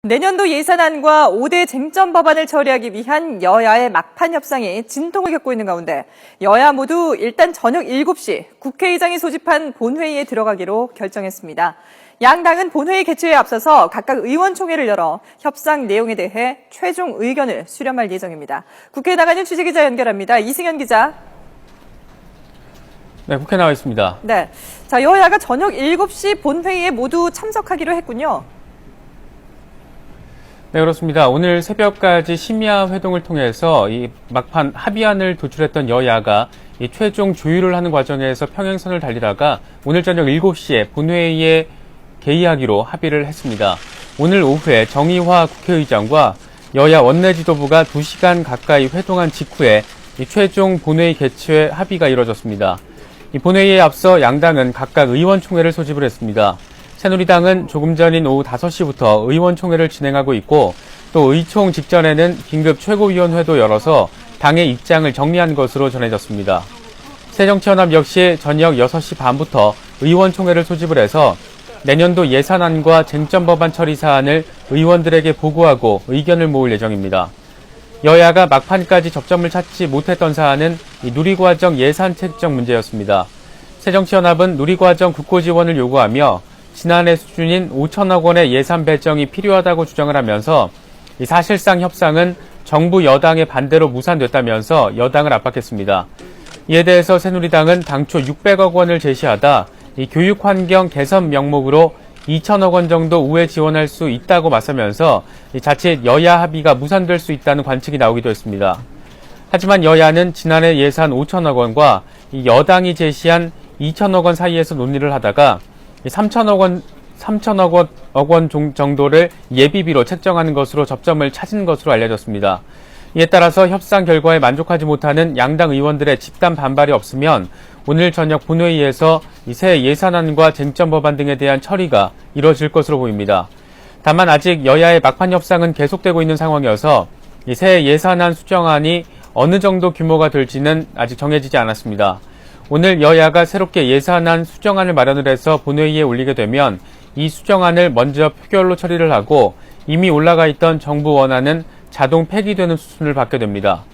내년도 예산안과 5대 쟁점 법안을 처리하기 위한 여야의 막판 협상이 진통을 겪고 있는 가운데 여야 모두 일단 저녁 7시 국회의장이 소집한 본회의에 들어가기로 결정했습니다. 양당은 본회의 개최에 앞서서 각각 의원총회를 열어 협상 내용에 대해 최종 의견을 수렴할 예정입니다. 국회에 나가는 취재기자 연결합니다. 이승현 기자. 네, 국회 나와 있습니다. 네, 자, 여야가 저녁 7시 본회의에 모두 참석하기로 했군요. 네, 그렇습니다. 오늘 새벽까지 심야 회동을 통해서 이 막판 합의안을 도출했던 여야가 이 최종 조율을 하는 과정에서 평행선을 달리다가 오늘 저녁 7시에 본회의에 개의하기로 합의를 했습니다. 오늘 오후에 정의화 국회의장과 여야 원내지도부가 2시간 가까이 회동한 직후에 이 최종 본회의 개최 합의가 이뤄졌습니다. 이 본회의에 앞서 양당은 각각 의원총회를 소집을 했습니다. 새누리당은 조금 전인 오후 5시부터 의원총회를 진행하고 있고 또 의총 직전에는 긴급 최고위원회도 열어서 당의 입장을 정리한 것으로 전해졌습니다. 새정치연합 역시 저녁 6시 반부터 의원총회를 소집을 해서 내년도 예산안과 쟁점 법안 처리 사안을 의원들에게 보고하고 의견을 모을 예정입니다. 여야가 막판까지 접점을 찾지 못했던 사안은 이 누리과정 예산 책정 문제였습니다. 새정치연합은 누리과정 국고 지원을 요구하며 지난해 수준인 5천억 원의 예산 배정이 필요하다고 주장을 하면서 사실상 협상은 정부 여당의 반대로 무산됐다면서 여당을 압박했습니다. 이에 대해서 새누리당은 당초 600억 원을 제시하다 이 교육환경 개선 명목으로 2천억 원 정도 우회 지원할 수 있다고 맞서면서 자칫 여야 합의가 무산될 수 있다는 관측이 나오기도 했습니다. 하지만 여야는 지난해 예산 5천억 원과 이 여당이 제시한 2천억 원 사이에서 논의를 하다가 3천억 원 정도를 예비비로 책정하는 것으로 접점을 찾은 것으로 알려졌습니다. 이에 따라서 협상 결과에 만족하지 못하는 양당 의원들의 집단 반발이 없으면 오늘 저녁 본회의에서 새 예산안과 쟁점 법안 등에 대한 처리가 이뤄질 것으로 보입니다. 다만 아직 여야의 막판 협상은 계속되고 있는 상황이어서 새 예산안 수정안이 어느 정도 규모가 될지는 아직 정해지지 않았습니다. 오늘 여야가 새롭게 예산안 수정안을 마련을 해서 본회의에 올리게 되면 이 수정안을 먼저 표결로 처리를 하고 이미 올라가 있던 정부 원안은 자동 폐기되는 수순을 받게 됩니다.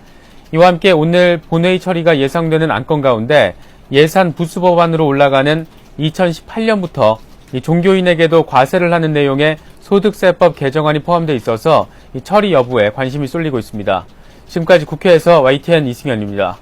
이와 함께 오늘 본회의 처리가 예상되는 안건 가운데 예산 부수 법안으로 올라가는 2018년부터 종교인에게도 과세를 하는 내용의 소득세법 개정안이 포함되어 있어서 이 처리 여부에 관심이 쏠리고 있습니다. 지금까지 국회에서 YTN 이승현입니다.